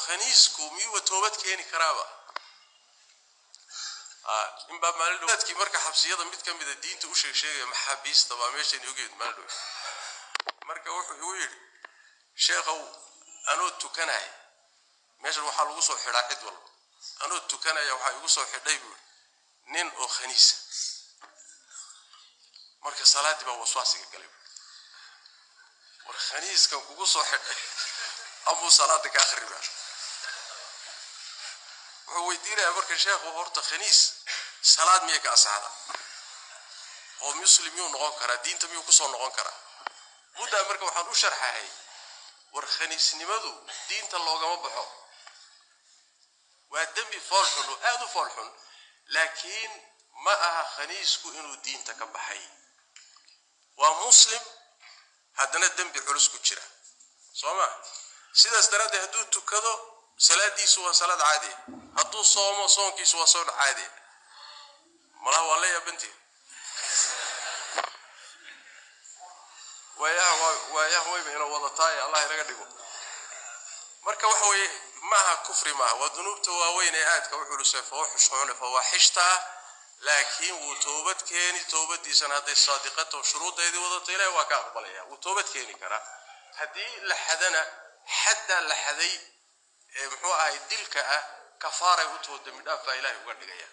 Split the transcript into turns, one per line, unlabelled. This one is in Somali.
khaniisku miyuu toobad keeni karaaba in baa maalin dadkii marka xabsiyada mid ka mid ah diinta u sheegay maxaabiista baa meeshan iyogeed maalin marka wuxuu yiri sheekhow anoo tukanay meeshan waxa lagu soo xiraa cid walba anoo tukanaya waxa igu soo xidhay buu nin oo khaniis marka salaadi baa waswaasiga galay war khaniiska kugu soo xidhay abu salaada ka akhriba wuxuu weydiinaya marka sheekhu horta khaniis salaad miyay ka asaada oo muslimiin noqon kara diinta miyuu ku soo noqon kara mudda marka waxaan u sharxahay war khaniisnimadu diinta loogama baxo waa dambi foolxun oo aad u foolxun laakiin ma aha khaniisku inuu diinta ka baxay waa muslim haddana dambi culus ku jira sooma sidaas daradeed hadduu tukado salaadiisu waa salaad caadi hadduu soomo soonkiisu waa soon caadi malaha waa la yaabantay ويا بينه وضطايا الله يرقدقه marka waxa way maaha kufri maaha waa dunuubta waaweyn ee aadka u xulusay fawxishuna fawaxishta laakiin uu toobad keeni toobadiisana haday saadiqato shuruudeedii wadato ilaahay waa ka aqbalaya uu toobad keeni kara hadii la xadana xadda la xaday muxuu ahay dilka kafaara u toodamidhaaf ilaahay uga dhigaya